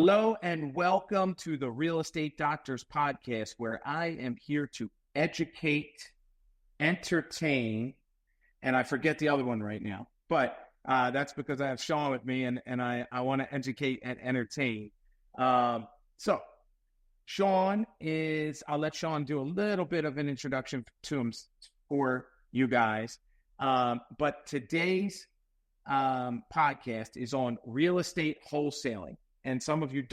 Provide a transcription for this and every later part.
Hello and welcome to the Real Estate Doctors Podcast, where I am here to educate, entertain, and I forget the other one right now, but that's because I have Sean with me and I want to educate and entertain. So Sean I'll let Sean do a little bit of an introduction to him for you guys. But today's podcast is on real estate wholesaling. And some of you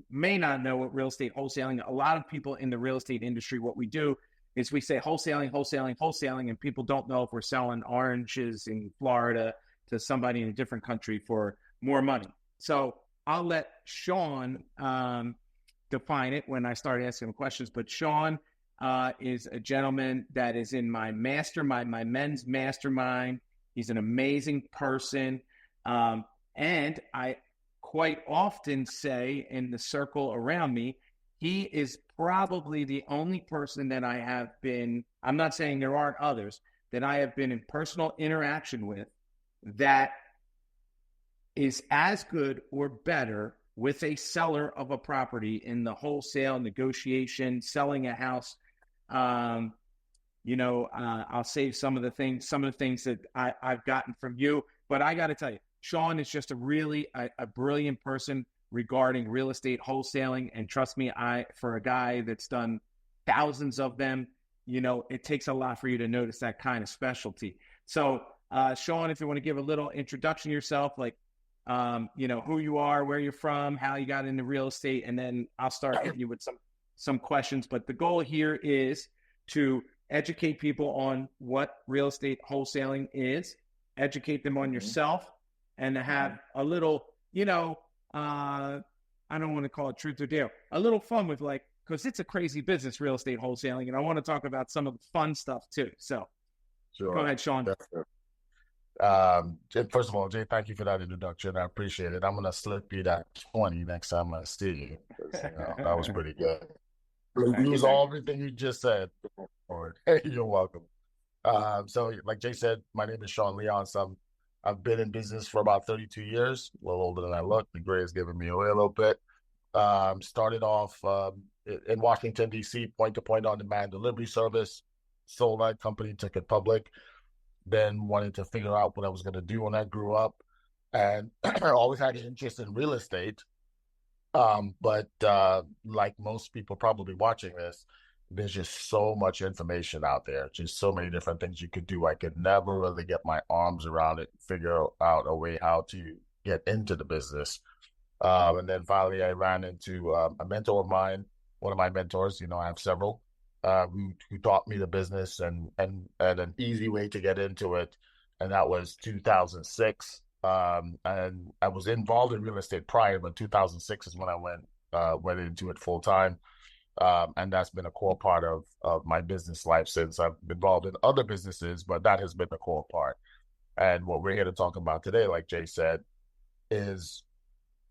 may not know what real estate wholesaling. A lot of people in the real estate industry, what we do is we say wholesaling, and people don't know if we're selling oranges in Florida to somebody in a different country for more money. So I'll let Sean define it when I start asking questions. But Sean is a gentleman that is in my mastermind, my men's mastermind. He's an amazing person. And I quite often say in the circle around me, he is probably the only person that I have been, I'm not saying there aren't others, that I have been in personal interaction with that is as good or better with a seller of a property in the wholesale negotiation, selling a house. I'll save some of the things that I've gotten from you, but I got to tell you, Sean is just a brilliant person regarding real estate wholesaling. And trust me, for a guy that's done thousands of them, it takes a lot for you to notice that kind of specialty. So, Sean, if you want to give a little introduction to yourself, like, who you are, where you're from, how you got into real estate, and then I'll start hitting you with some questions. But the goal here is to educate people on what real estate wholesaling is, educate them on yourself, and to have a little, I don't want to call it truth or dare, a little fun with because it's a crazy business, real estate wholesaling. And I want to talk about some of the fun stuff too. So Sure. Go ahead, Sean. First of all, Jay, thank you for that introduction. I appreciate it. I'm going to slip you that 20 next time I see you. That was pretty good. Use everything you just said. You're welcome. So like Jay said, my name is Sean Leonce. I've been in business for about 32 years, a little older than I look. The gray is giving me away a little bit. Started off in Washington, D.C., point-to-point on-demand delivery service. Sold that company, took it public. Then wanted to figure out what I was going to do when I grew up. And I always had an interest in real estate. But like most people probably watching this, there's just so much information out there, just so many different things you could do. I could never really get my arms around it, figure out a way how to get into the business. And then finally, I ran into a mentor of mine, one of my mentors, I have several, who taught me the business and an easy way to get into it. And that was 2006. And I was involved in real estate prior, but 2006 is when I went into it full time. And that's been a core part of my business life since. I've been involved in other businesses, but that has been the core part. And what we're here to talk about today, like Jay said, is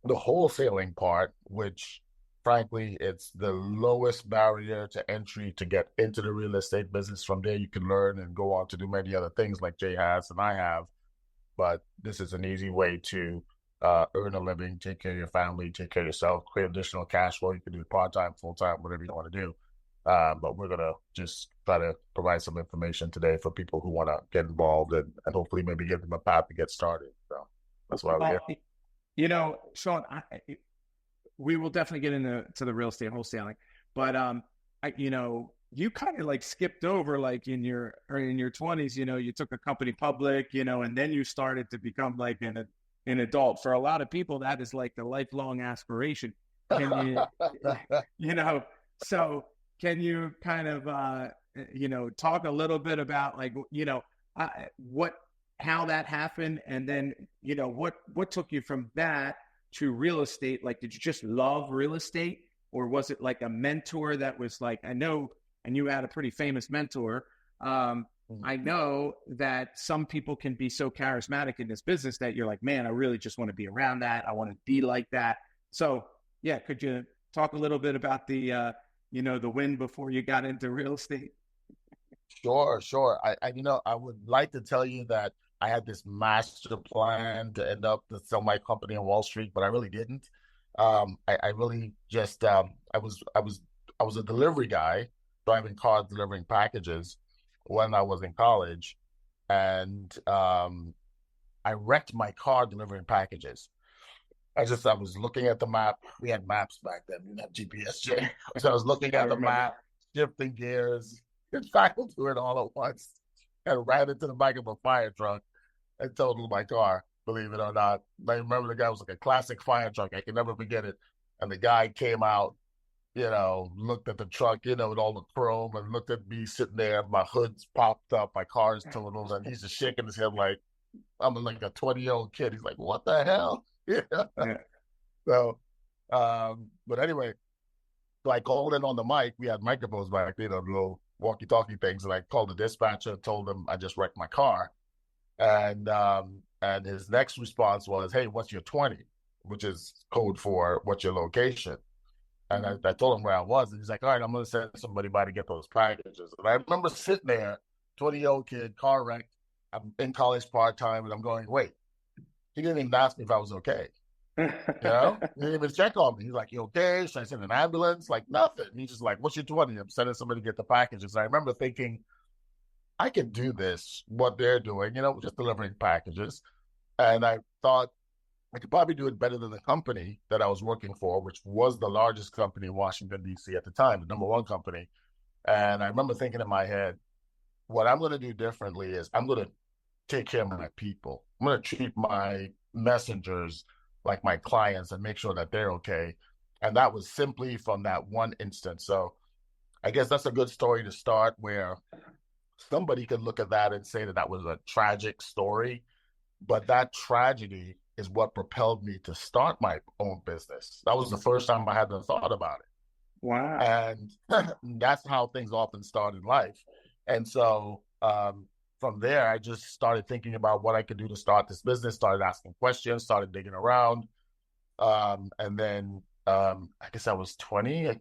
the wholesaling part, which frankly, it's the lowest barrier to entry to get into the real estate business. From there, you can learn and go on to do many other things like Jay has and I have. But this is an easy way to earn a living, take care of your family, take care of yourself, create additional cash flow. You can do it part-time, full-time, whatever you want to do. But we're going to just try to provide some information today for people who want to get involved and hopefully maybe give them a path to get started. So that's why we're here. Sean, we will definitely get into the real estate wholesaling, but you kind of skipped over in your 20s, you took a company public, and then you started to become an adult. For a lot of people, that is the lifelong aspiration. Can you, so can you kind of, talk a little bit about how that happened? And then, what took you from that to real estate? Did you just love real estate, or was it a mentor that was I know, and you had a pretty famous mentor. I know that some people can be so charismatic in this business that you're man, I really just want to be around that. I want to be like that. So yeah, could you talk a little bit about the win before you got into real estate? Sure. I would like to tell you that I had this master plan to end up to sell my company on Wall Street, but I really didn't. I really just I was a delivery guy, driving cars, delivering packages when I was in college, and I wrecked my car delivering packages. I was looking at the map. We had maps back then. We didn't have GPS, Jay. So I was looking I at the remember. map, shifting gears, and trying to do it all at once, and ran into the back of a fire truck and totaled my car. Believe it or not, I remember the guy was like a classic fire truck. I can never forget it. And the guy came out, looked at the truck, with all the chrome, and looked at me sitting there. My hood's popped up, my car's totaled, and he's just shaking his head like I'm like a 20-year-old kid. He's like, "What the hell?" Yeah. Yeah. So, but anyway, so I called in on the mic. We had microphones back then, little walkie-talkie things, and I called the dispatcher, told him I just wrecked my car, and his next response was, "Hey, what's your 20?" Which is code for what's your location. And I told him where I was, and he's like, "All right, I'm gonna send somebody by to get those packages." And I remember sitting there, 20-year-old kid, car wrecked. I'm in college part time, and I'm going, "Wait." He didn't even ask me if I was okay. He didn't even check on me. He's like, "You okay? Should I send an ambulance?" Like nothing. He's just like, "What's your 20?" I'm sending somebody to get the packages. And I remember thinking, I can do this, what they're doing, just delivering packages. And I thought I could probably do it better than the company that I was working for, which was the largest company in Washington, D.C. at the time, the number one company. And I remember thinking in my head, what I'm going to do differently is I'm going to take care of my people. I'm going to treat my messengers like my clients and make sure that they're okay. And that was simply from that one instance. So I guess that's a good story to start, where somebody could look at that and say that that was a tragic story, but that tragedy is what propelled me to start my own business. That was the first time I had the thought about it. Wow. And that's how things often start in life. And so from there, I just started thinking about what I could do to start this business, started asking questions, started digging around. And then I guess I was 20. I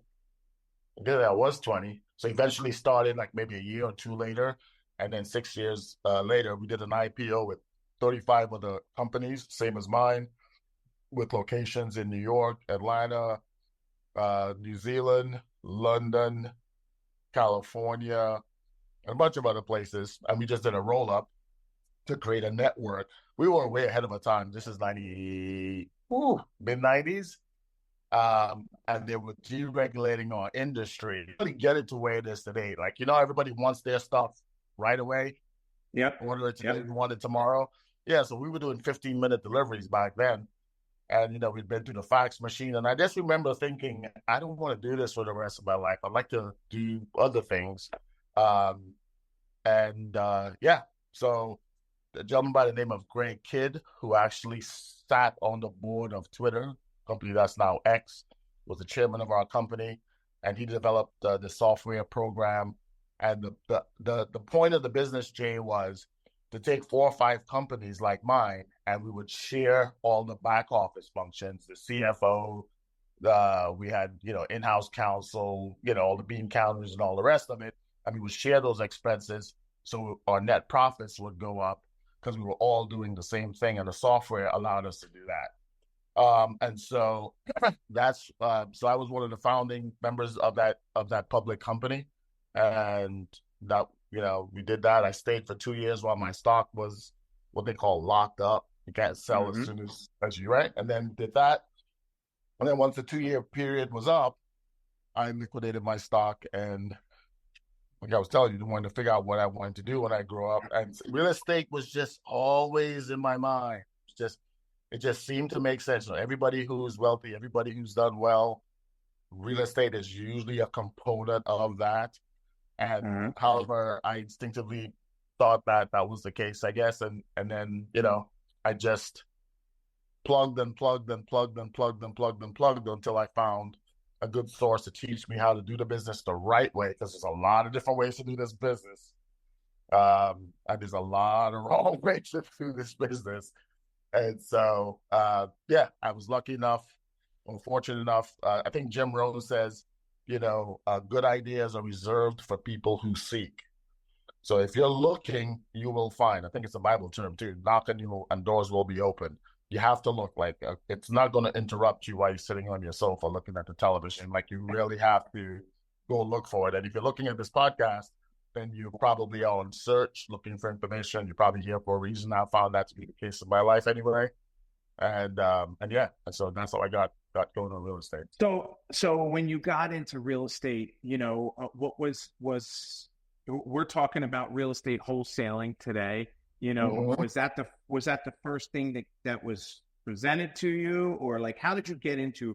guess I was 20. So eventually started like maybe a year or two later. And then 6 years later, we did an IPO with 35 other companies, same as mine, with locations in New York, Atlanta, New Zealand, London, California, and a bunch of other places. And we just did a roll up to create a network. We were way ahead of our time. This is mid 90s. And they were deregulating our industry. Really get it to where it is today. Like, everybody wants their stuff right away. Yep. Order it today, we want it tomorrow. Yeah, so we were doing 15-minute deliveries back then. And, we'd been through the fax machine. And I just remember thinking, I don't want to do this for the rest of my life. I'd like to do other things. Yeah, so a gentleman by the name of Greg Kidd, who actually sat on the board of Twitter, company that's now X, was the chairman of our company. And he developed the software program. And the point of the business, Jay, was to take 4 or 5 companies like mine, and we would share all the back office functions, the CFO, we had, in-house counsel, all the bean counters and all the rest of it. And we would share those expenses so our net profits would go up because we were all doing the same thing, and the software allowed us to do that. And so that's so I was one of the founding members of that public company, and that we did that. I stayed for 2 years while my stock was what they call locked up. You can't sell as soon as you right, and then did that. And then once the 2-year period was up, I liquidated my stock, and like I was telling you, I wanted to figure out what I wanted to do when I grew up. And real estate was just always in my mind. It just seemed to make sense. Everybody who's wealthy, everybody who's done well, real estate is usually a component of that. And however, I instinctively thought that was the case, I guess. And then, I just plugged and plugged and plugged and plugged and plugged and plugged until I found a good source to teach me how to do the business the right way, because there's a lot of different ways to do this business. And there's a lot of wrong ways to do this business. And so, I was lucky enough, unfortunate enough. I think Jim Rohn says, good ideas are reserved for people who seek. So if you're looking, you will find. I think it's a Bible term too. Knock and doors will be open. you have to look like it's not going to interrupt you while you're sitting on your sofa looking at the television. Like you really have to go look for it. And if you're looking at this podcast, then you probably are on search looking for information. You're probably here for a reason. I found that to be the case in my life anyway. And yeah, and so that's how I got going on real estate. So when you got into real estate, what was we're talking about real estate wholesaling today. Was that the first thing that was presented to you, or like how did you get into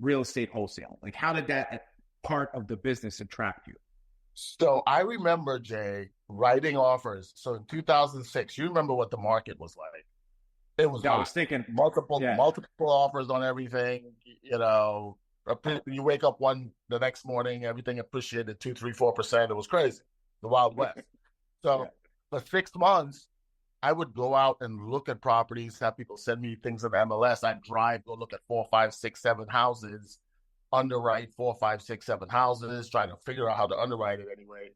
real estate wholesaling? Like how did that part of the business attract you? So I remember, Jay, writing offers. So in 2006, you remember what the market was like. It was I was thinking multiple offers on everything. You wake up the next morning, everything appreciated 2, 3, 4%. It was crazy, the Wild West. So for 6 months, I would go out and look at properties, have people send me things in MLS. I'd drive, go look at 4, 5, 6, 7 houses, underwrite 4, 5, 6, 7 houses, trying to figure out how to underwrite it anyway,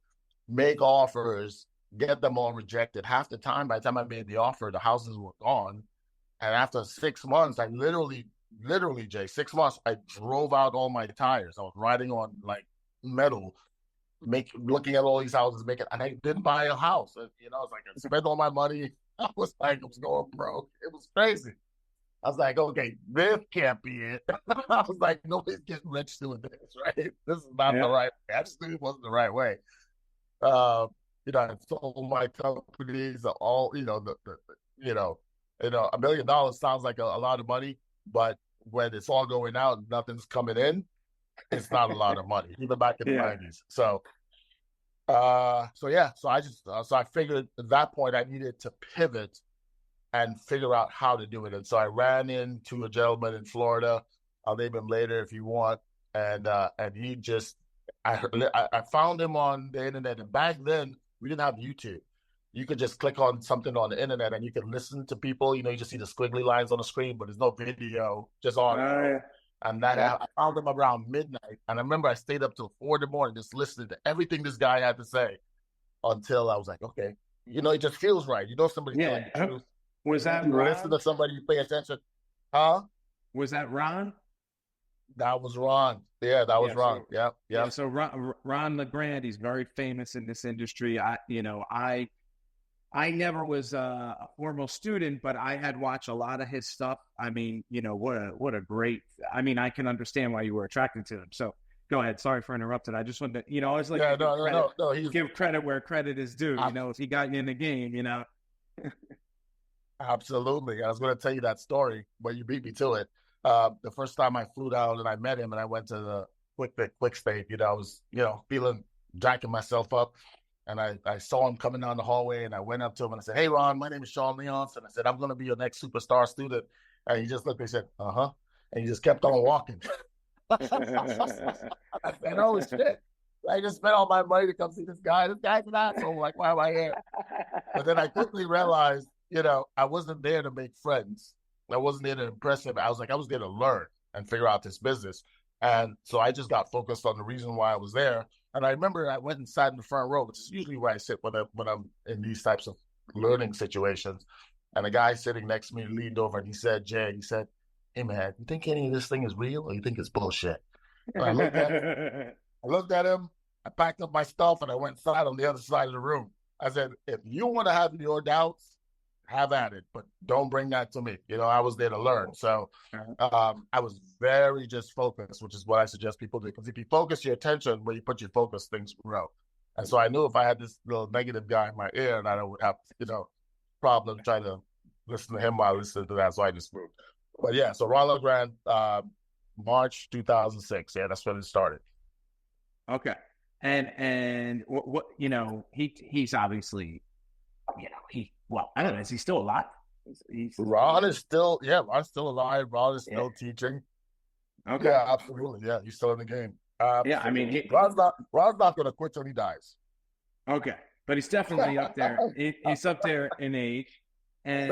make offers, get them all rejected. Half the time, by the time I made the offer, the houses were gone. And after 6 months, I literally, Jay, 6 months, I drove out all my tires. I was riding on like metal, looking at all these houses, and I didn't buy a house. It's like I spent all my money. I was going broke. It was crazy. I was like, okay, this can't be it. I was like, nobody's getting rich doing this, right? This is not the right way. I just knew it wasn't the right way. I sold my companies, all, $1 million sounds like a lot of money, but when it's all going out and nothing's coming in, it's not a lot of money, even back in the 90s. So I figured at that point I needed to pivot and figure out how to do it. And so I ran into a gentleman in Florida. I'll name him later if you want. And he just, I found him on the internet. And back then we didn't have YouTube. You could just click on something on the internet and you could listen to people. You just see the squiggly lines on the screen, but there's no video, just audio. And I found him around midnight. And I remember I stayed up till 4 a.m. just listening to everything this guy had to say until I was like, okay, it just feels right. Somebody's telling you the truth. Was that Ron? Listen to somebody, you pay attention. Huh? Was that Ron? That was Ron. Yeah, that was Ron. So, yeah. So Ron LeGrand, he's very famous in this industry. I never was a formal student, but I had watched a lot of his stuff. I mean, what a great. I mean, I can understand why you were attracted to him. So go ahead. Sorry for interrupting. I just wanted to, I was like, give credit where credit is due. If he got you in the game, Absolutely. I was going to tell you that story, but you beat me to it. The first time I flew down and I met him and I went to the quick state, I was, jacking myself up. And I saw him coming down the hallway and I went up to him and I said, hey, Ron, my name is Sean Leonce. And I said, I'm going to be your next superstar student. And he just looked and said, uh-huh. And he just kept on walking. I said, holy shit. I just spent all my money to come see this guy. This guy's an asshole. Like, why am I here? But then I quickly realized, I wasn't there to make friends. I wasn't there to impress him. I was there to learn and figure out this business. And so I just got focused on the reason why I was there. And I remember I went and sat in the front row, which is usually where I sit when I'm in these types of learning situations. And a guy sitting next to me leaned over and he said, Jay, hey man, you think any of this thing is real or you think it's bullshit? And I looked at him, I packed up my stuff and I went and sat on the other side of the room. I said, if you want to have your doubts, have at it, but don't bring that to me. I was there to learn. So I was very just focused, which is what I suggest people do. Because if you focus your attention where you put your focus, things grow. And so I knew if I had this little negative guy in my ear, and I would have, problem trying to listen to him while listening to that. So I just moved. But yeah, so Ron LeGrand, March 2006. Yeah, that's when it started. Okay. And what he's obviously, I don't know. Is he still alive? Ron is still alive. Ron is still teaching. Okay. Yeah, absolutely. Yeah, he's still in the game. Yeah, I mean, Ron's not going to quit till he dies. Okay, but he's definitely up there. He's up there in age, and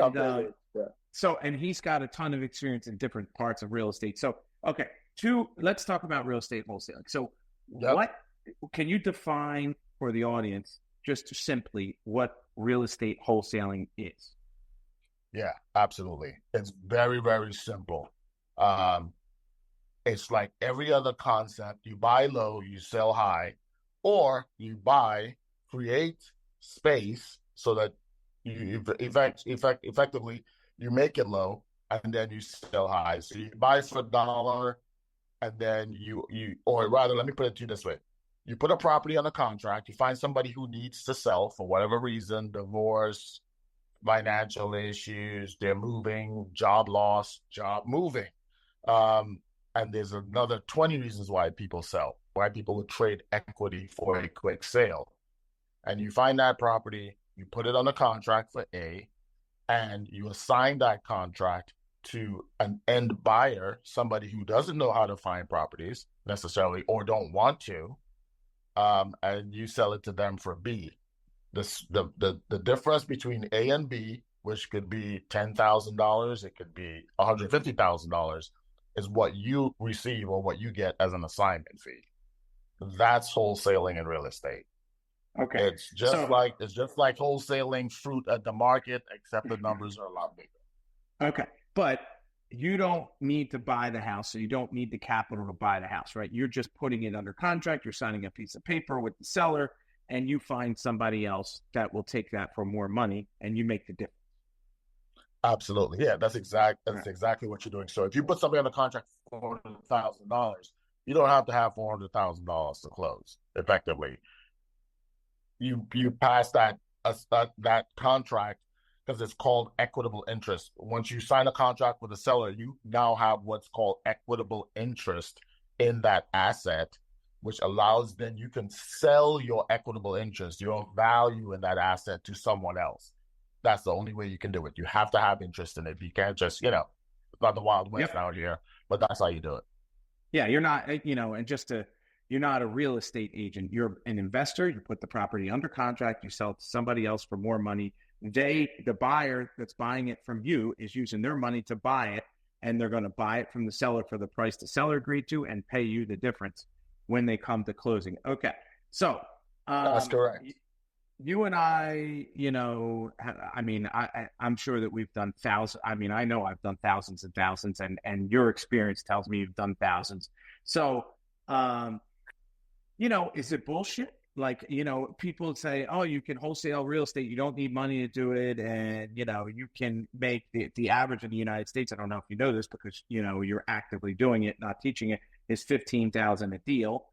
and he's got a ton of experience in different parts of real estate. So, okay, let's talk about real estate wholesaling. So, what can you define for the audience, just simply, what real estate wholesaling is? Yeah, absolutely. It's very, very simple. Um, it's like every other concept. You buy low, you sell high, or you buy, create space so that you effectively you make it low and then you sell high. So you buy for $1 and then or rather, let me put it to you this way. You put a property on a contract, you find somebody who needs to sell for whatever reason, divorce, financial issues, they're moving, job loss, job moving. Um, and there's another 20 reasons why people sell, why people would trade equity for a quick sale. And you find that property, you put it on a contract for A, and you assign that contract to an end buyer, somebody who doesn't know how to find properties necessarily or don't want to, and you sell it to them for B. The difference between A and B, which could be $10,000, it could be $150,000, is what you receive or what you get as an assignment fee. That's wholesaling in real estate. Okay. It's just like wholesaling fruit at the market, except the numbers are a lot bigger. Okay. But you don't need to buy the house, so you don't need the capital to buy the house, right? You're just putting it under contract, you're signing a piece of paper with the seller, and you find somebody else that will take that for more money, and you make the difference. Absolutely. Yeah, that's exactly what you're doing. So if you put somebody on a contract for $400,000, you don't have to have $400,000 to close effectively. You pass that contract because it's called equitable interest. Once you sign a contract with a seller, you now have what's called equitable interest in that asset, which allows then you can sell your equitable interest, your value in that asset to someone else. That's the only way you can do it. You have to have interest in it. You can't just, it's not the Wild West out here, but that's how you do it. Yeah, you're not, you're not a real estate agent. You're an investor. You put the property under contract. You sell it to somebody else for more money. The buyer that's buying it from you is using their money to buy it, and they're going to buy it from the seller for the price the seller agreed to and pay you the difference when they come to closing. Okay. So that's correct. You and I, I'm sure that we've done thousands. I mean, I know I've done thousands and thousands, and your experience tells me you've done thousands. So, is it bullshit? Like, people say, oh, you can wholesale real estate. You don't need money to do it. And, you can make the average in the United States. I don't know if you know this because, you're actively doing it, not teaching it, is $15,000 a deal,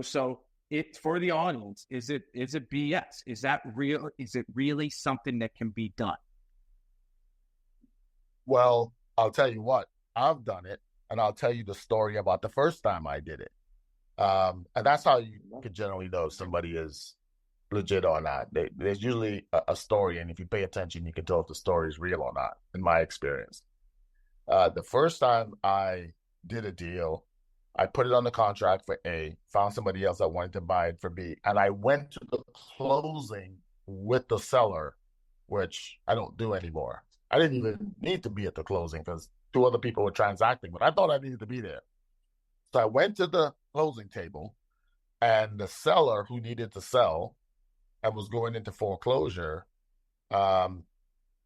so it for the audience, is it BS? Is that real? Is it really something that can be done? Well, I'll tell you what, I've done it, and I'll tell you the story about the first time I did it. And that's how you can generally know if somebody is legit or not. There's usually a story, and if you pay attention, you can tell if the story is real or not, in my experience. The first time I did a deal, I put it on the contract for A, found somebody else that wanted to buy it for B, and I went to the closing with the seller, which I don't do anymore. I didn't even need to be at the closing because 2 other people were transacting, but I thought I needed to be there. So I went to the closing table, and the seller who needed to sell and was going into foreclosure,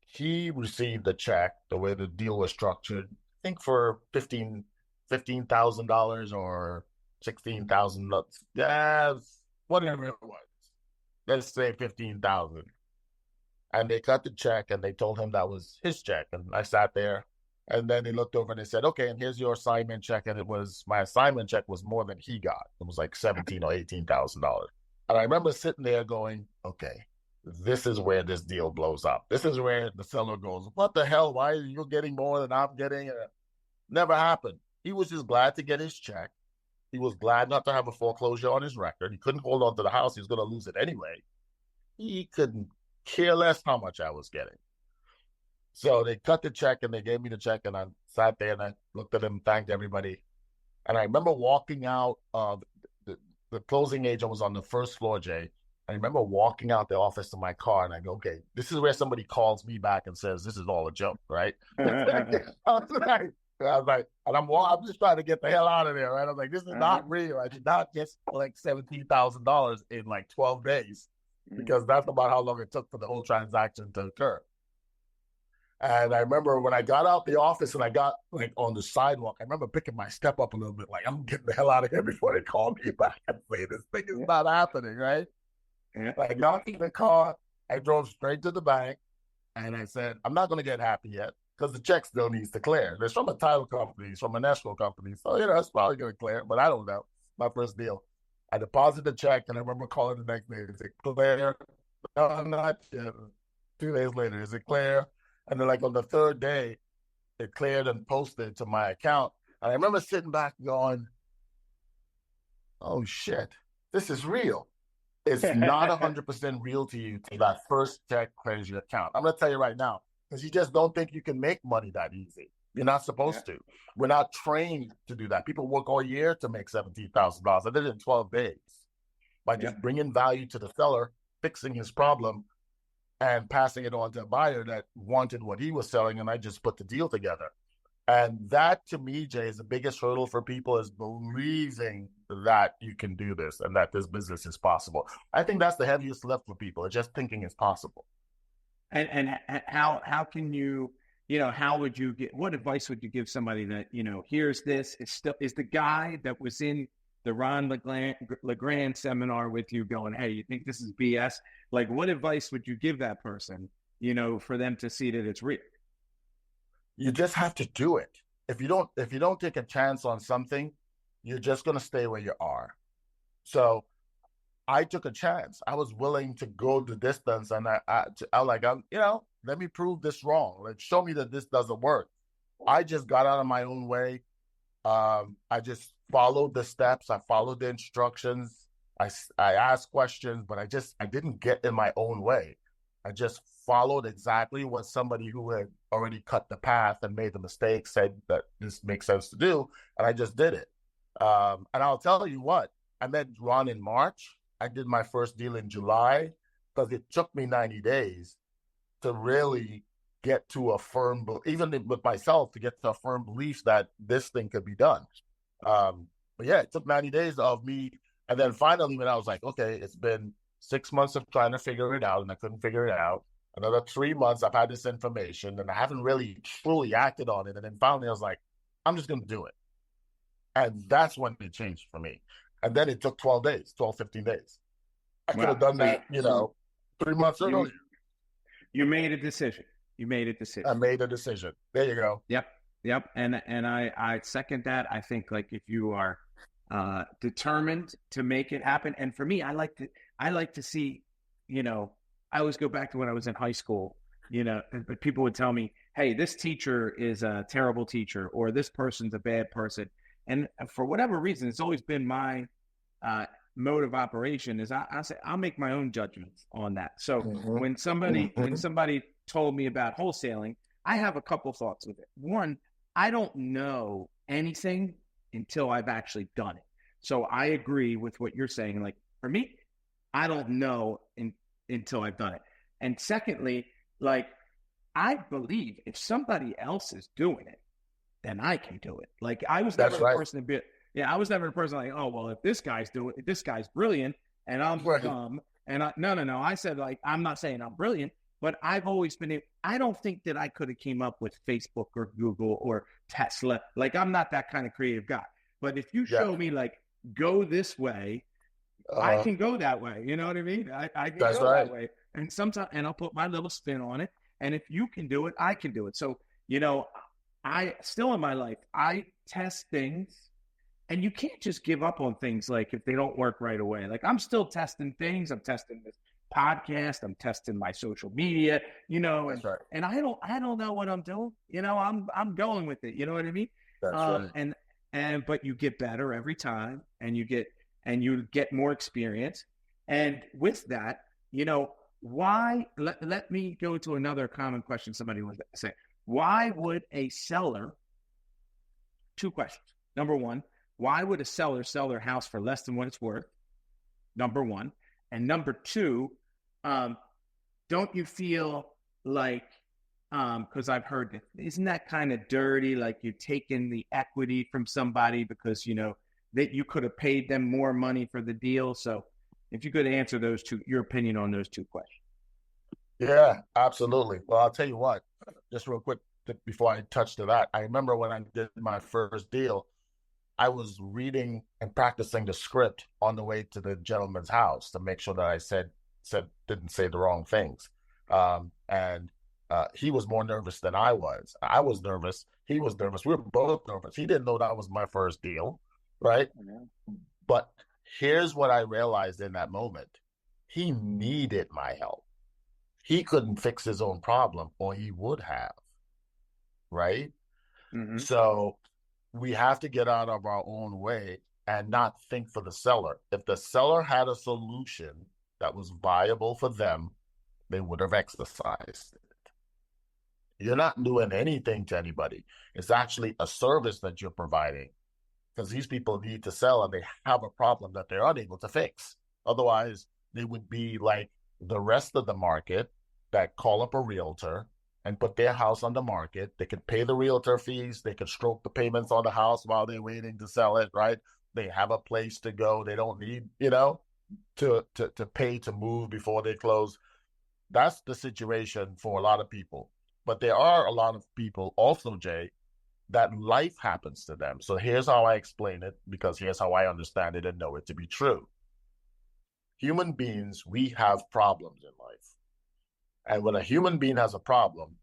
he received a check the way the deal was structured, I think for $15,000 or 16,000. Yeah, whatever it was. Let's say 15,000. And they cut the check and they told him that was his check. And I sat there, and then they looked over and they said, okay, and here's your assignment check. And my assignment check was more than he got. It was like $17,000 or $18,000. And I remember sitting there going, okay, this is where this deal blows up. This is where the seller goes, what the hell? Why are you getting more than I'm getting? Never happened. He was just glad to get his check. He was glad not to have a foreclosure on his record. He couldn't hold on to the house. He was going to lose it anyway. He couldn't care less how much I was getting. So they cut the check and they gave me the check, and I sat there and I looked at him, thanked everybody. And I remember walking out of the closing agent was on the first floor, Jay. I remember walking out the office to my car, and I go, okay, this is where somebody calls me back and says, this is all a joke, right? I was like, and I'm just trying to get the hell out of there, right? I was like, this is not real. I did not just collect $17,000 in like 12 days because that's about how long it took for the whole transaction to occur. And I remember when I got out the office and I got like on the sidewalk, I remember picking my step up a little bit, like I'm getting the hell out of here before they call me back and say this thing is Yeah. not happening, right? Yeah. Like I got in the car, I drove straight to the bank, and I said, I'm not going to get happy yet because the check still needs to clear. It's from a title company, it's from an escrow company, so it's probably going to clear, but I don't know. My first deal. I deposited the check, and I remember calling the next day. Is it clear? No, not yet. 2 days later, is it clear? And then, like on the third day, it cleared and posted to my account. And I remember sitting back going, "Oh shit, this is real." It's not 100% real to you till that first check clears your account. I'm gonna tell you right now, because you just don't think you can make money that easy. You're not supposed to. We're not trained to do that. People work all year to make $17,000. I did it in 12 days by just bringing value to the seller, fixing his problem, and passing it on to a buyer that wanted what he was selling, and I just put the deal together. And that, to me, Jay, is the biggest hurdle for people, is believing that you can do this and that this business is possible. I think that's the heaviest lift for people, is just thinking it's possible. And how can you, how would you what advice would you give somebody that, here's this, is the guy that was in the Ron LeGrand seminar with you going, hey, you think this is BS? Like, what advice would you give that person, for them to see that it's real? You just have to do it. If you don't take a chance on something, you're just going to stay where you are. So I took a chance. I was willing to go the distance, and I like, let me prove this wrong. Like, show me that this doesn't work. I just got out of my own way. I just followed the steps. I followed the instructions. I asked questions, but I didn't get in my own way. I just followed exactly what somebody who had already cut the path and made the mistake said that this makes sense to do, and I just did it. And I'll tell you what, I met Ron in March. I did my first deal in July because it took me 90 days to really get to a firm, even with myself, to get to a firm belief that this thing could be done. But yeah, it took 90 days of me. And then finally, when I was like, okay, it's been 6 months of trying to figure it out, and I couldn't figure it out. Another 3 months, I've had this information, and I haven't really truly acted on it. And then finally, I was like, I'm just going to do it. And that's when it changed for me. And then it took 12 days, 12, 15 days. I could have done that, 3 months earlier. You made a decision. You made a decision. I made a decision. There you go. Yep. And I second that. I think, like, if you are determined to make it happen, and for me, I like to see, I always go back to when I was in high school, but people would tell me, hey, this teacher is a terrible teacher, or this person's a bad person. And for whatever reason, it's always been my mode of operation is I say, I'll make my own judgments on that. So when somebody told me about wholesaling, I have a couple thoughts with it. One, I don't know anything until I've actually done it. So I agree with what you're saying. Like, for me, I don't know until I've done it. And secondly, like, I believe if somebody else is doing it, then I can do it. Like, I was never the person to be, I was never the person like, oh, well, if this guy's doing it, this guy's brilliant and I'm dumb. And no. I said, like, I'm not saying I'm brilliant, but I've always been, I don't think that I could have came up with Facebook or Google or Tesla. Like, I'm not that kind of creative guy. But if you show me, like, go this way, I can go that way. You know what I mean? I can go that way. And sometimes, and I'll put my little spin on it. And if you can do it, I can do it. So, I still in my life, I test things, and you can't just give up on things like if they don't work right away. Like, I'm still testing things. I'm testing this podcast. I'm testing my social media, and I don't know what I'm doing. I'm going with it. You know what I mean? That's right. But you get better every time, and you get more experience. And with that, why? Let me go to another common question somebody was saying. Why would a seller? Two questions. Number one, why would a seller sell their house for less than what it's worth? Number one. And number two, don't you feel like, because I've heard that, isn't that kind of dirty? Like, you're taking the equity from somebody because, that you could have paid them more money for the deal. So if you could answer your opinion on those two questions. Yeah, absolutely. Well, I'll tell you what, just real quick before I touch to that, I remember when I did my first deal, I was reading and practicing the script on the way to the gentleman's house to make sure that I didn't say the wrong things. And he was more nervous than I was. I was nervous. He was nervous. We were both nervous. He didn't know that was my first deal, right? But here's what I realized in that moment. He needed my help. He couldn't fix his own problem, or he would have, right? Mm-hmm. So we have to get out of our own way and not think for the seller. If the seller had a solution that was viable for them, they would have exercised it. You're not doing anything to anybody. It's actually a service that you're providing, because these people need to sell and they have a problem that they're unable to fix. Otherwise, they would be like the rest of the market that call up a realtor and put their house on the market. They could pay the realtor fees. They could stroke the payments on the house while they're waiting to sell it, right? They have a place to go. They don't need, to pay to move before they close. That's the situation for a lot of people. But there are a lot of people also, Jay, that life happens to them. So here's how I explain it, because here's how I understand it and know it to be true. Human beings, we have problems in life. And when a human being has a problem,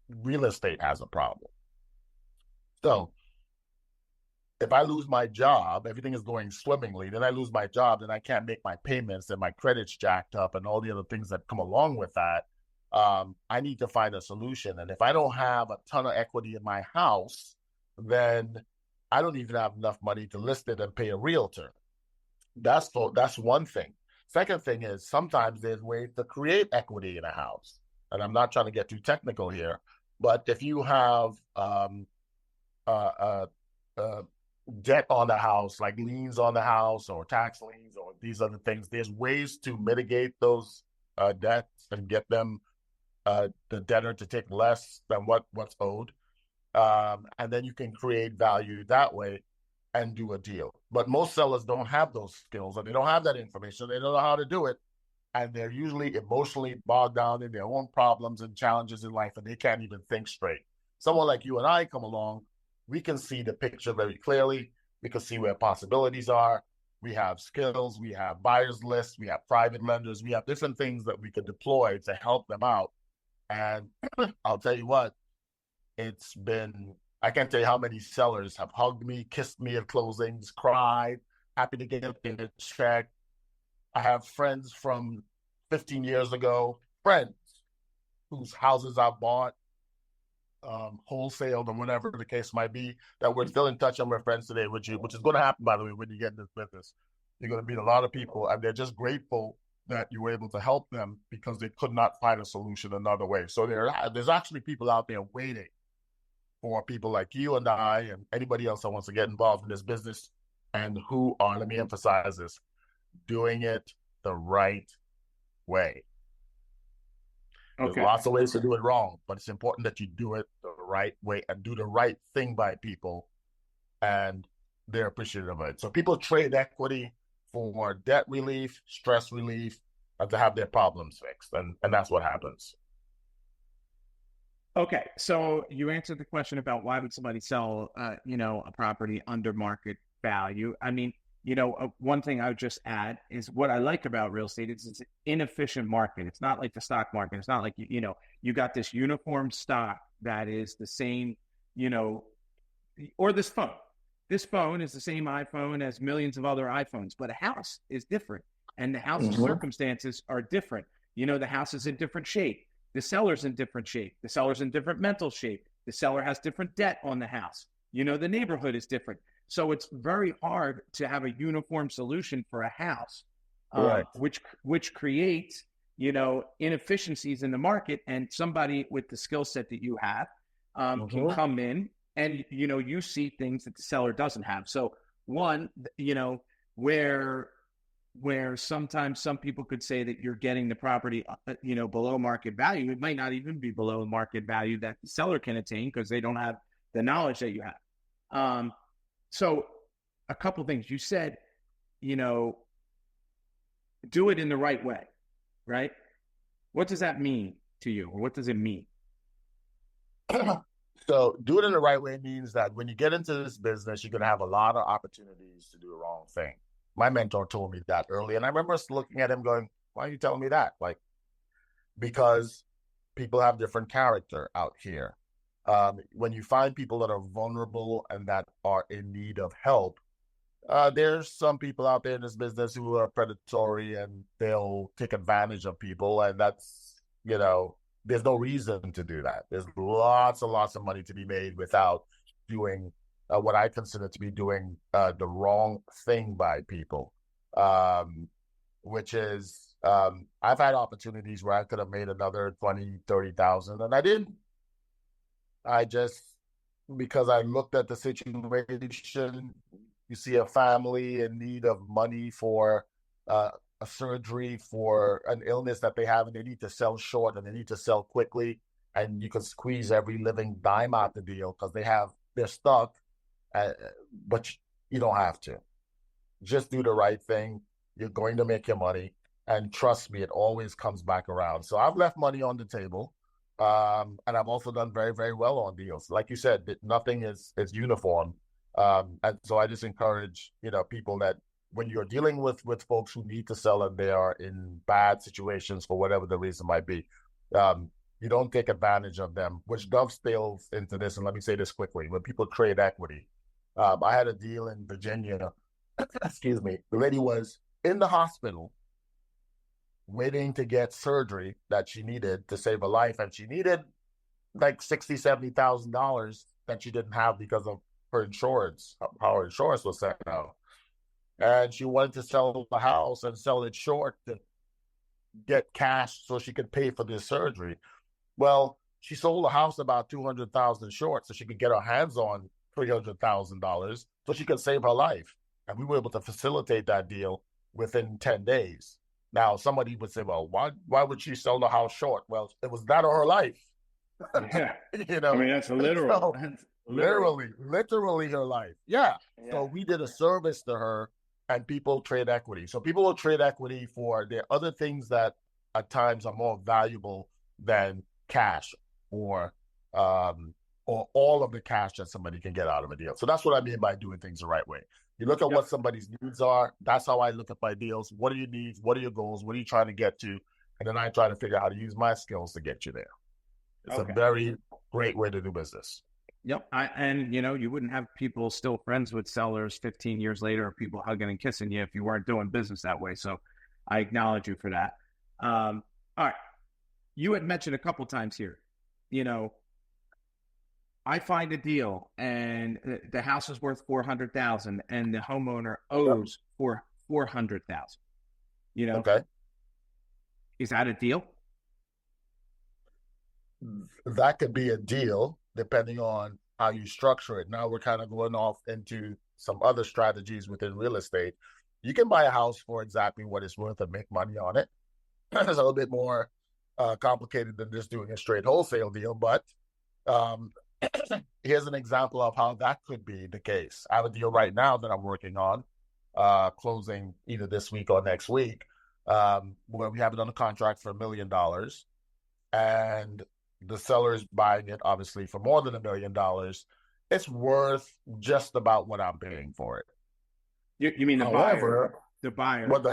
real estate has a problem. So if I lose my job, everything is going swimmingly, then I lose my job, then I can't make my payments, and my credit's jacked up and all the other things that come along with that. I need to find a solution. And if I don't have a ton of equity in my house, then I don't even have enough money to list it and pay a realtor. That's one thing. Second thing is, sometimes there's ways to create equity in a house. And I'm not trying to get too technical here, but if you have debt on the house, like liens on the house or tax liens or these other things, there's ways to mitigate those debts and get them, the debtor to take less than what's owed. And then you can create value that way and do a deal. But most sellers don't have those skills, and they don't have that information. They don't know how to do it. And they're usually emotionally bogged down in their own problems and challenges in life, and they can't even think straight. Someone like you and I come along, we can see the picture very clearly. We can see where possibilities are. We have skills, we have buyers lists, we have private lenders, we have different things that we could deploy to help them out. And I'll tell you what, I can't tell you how many sellers have hugged me, kissed me at closings, cried, happy to get their check. I have friends from 15 years ago, friends whose houses I've bought, wholesaled, or whatever the case might be, that we're still in touch and we're friends today with you, which is going to happen, by the way, when you get in this business. You're going to meet a lot of people, and they're just grateful that you were able to help them because they could not find a solution another way. So there's actually people out there waiting for people like you and I and anybody else that wants to get involved in this business, and who are, let me emphasize this, doing it the right way. Okay. There's lots of ways to do it wrong, but it's important that you do it the right way and do the right thing by people, and they're appreciative of it. So people trade equity for debt relief, stress relief, and to have their problems fixed, and that's what happens. Okay, so you answered the question about why would somebody sell, a property under market value. I mean, one thing I would just add is what I like about real estate is it's an inefficient market. It's not like the stock market. It's not like, you got this uniform stock that is the same, or this phone. This phone is the same iPhone as millions of other iPhones, but a house is different, and the house's circumstances are different. The house is in different shape. The seller's in different shape. The seller's in different mental shape. The seller has different debt on the house. The neighborhood is different. So it's very hard to have a uniform solution for a house, right. which creates, inefficiencies in the market. And somebody with the skill set that you have can come in and, you see things that the seller doesn't have. So one, where sometimes some people could say that you're getting the property, below market value, it might not even be below market value that the seller can attain because they don't have the knowledge that you have. So a couple of things you said, do it in the right way, right? What does that mean? to you, or what does it mean? So do it in the right way means that when you get into this business, you're going to have a lot of opportunities to do the wrong thing. My mentor told me that early, and I remember looking at him going, why are you telling me that? Like, because people have different character out here. When you find people that are vulnerable and that are in need of help, there's some people out there in this business who are predatory and they'll take advantage of people. And that's, there's no reason to do that. There's lots and lots of money to be made without doing what I consider to be doing the wrong thing by people, which is I've had opportunities where I could have made another 20, 30,000 and I didn't. I just, because I looked at the situation, you see a family in need of money for a surgery for an illness that they have and they need to sell short and they need to sell quickly. And you can squeeze every living dime out the deal because they're stuck, but you don't have to. Just do the right thing. You're going to make your money. And trust me, it always comes back around. So I've left money on the table. And I've also done very, very well on deals. Like you said, nothing is uniform. And so I just encourage, people that when you're dealing with folks who need to sell and they are in bad situations for whatever the reason might be, you don't take advantage of them, which dovetails into this. And let me say this quickly. When people trade equity, I had a deal in Virginia. Excuse me. The lady was in the hospital waiting to get surgery that she needed to save her life. And she needed like $60,000, $70,000 that she didn't have because of her insurance, how her insurance was set out. And she wanted to sell the house and sell it short to get cash so she could pay for this surgery. Well, she sold the house about $200,000 short so she could get her hands on $300,000 so she could save her life. And we were able to facilitate that deal within 10 days. Now, somebody would say, well, why would she sell the house short? Well, it was that or her life. Yeah. I mean, that's literal. So, literally her life. Yeah. So we did a service to her and people trade equity. So people will trade equity for their other things that at times are more valuable than cash or all of the cash that somebody can get out of a deal. So that's what I mean by doing things the right way. You look at what somebody's needs are. That's how I look at my deals. What are your needs? What are your goals? What are you trying to get to? And then I try to figure out how to use my skills to get you there. It's a very great way to do business. Yep. And you wouldn't have people still friends with sellers 15 years later, or people hugging and kissing you if you weren't doing business that way. So I acknowledge you for that. All right. You had mentioned a couple times here, I find a deal and the house is worth $400,000 and the homeowner owes for $400,000. Okay. Is that a deal? That could be a deal depending on how you structure it. Now we're kind of going off into some other strategies within real estate. You can buy a house for exactly what it's worth and make money on it. It's a little bit more complicated than just doing a straight wholesale deal, but here's an example of how that could be the case. I have a deal right now that I'm working on, closing either this week or next week, where we have it under contract for $1 million. And the seller is buying it, obviously, for more than $1 million. It's worth just about what I'm paying for it. You mean the buyer? The buyer. What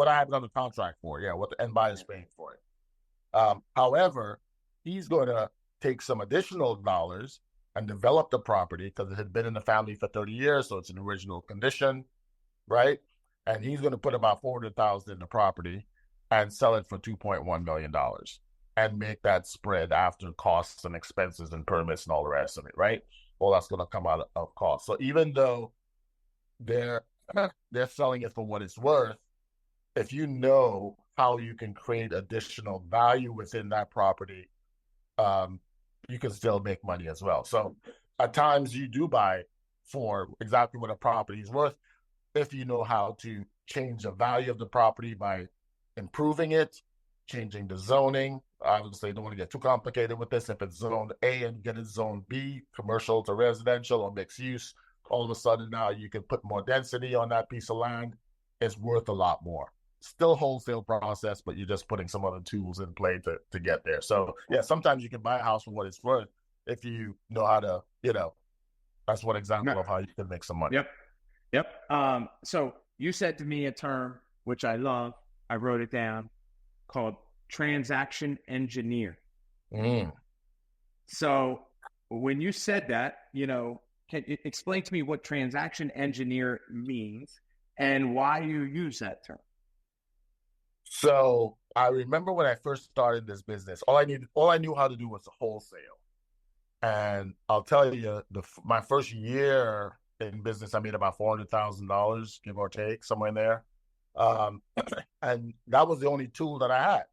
I have it under contract for, what the end buyer is paying for it. However, he's going to take some additional dollars and develop the property because it had been in the family for 30 years, so it's in original condition, right? And he's going to put about $400,000 in the property and sell it for $2.1 million and make that spread after costs and expenses and permits and all the rest of it, right? All that's going to come out of cost. So even though they're selling it for what it's worth, if you know how you can create additional value within that property, you can still make money as well. So at times you do buy for exactly what a property is worth if you know how to change the value of the property by improving it, changing the zoning. Obviously, don't want to get too complicated with this. If it's zone A and get it zone B, commercial to residential or mixed use, all of a sudden now you can put more density on that piece of land. It's worth a lot more. still wholesale process, but you're just putting some other tools in play to get there. So yeah, sometimes you can buy a house for what it's worth if you know how to, that's one example of how you can make some money. Yep. Yep. So you said to me a term, which I love, I wrote it down, called transaction engineer. So when you said that, can you explain to me what transaction engineer means and why you use that term? So I remember when I first started this business, all I knew how to do was wholesale. And I'll tell you, my first year in business, I made about $400,000, give or take, somewhere in there. And that was the only tool that I had.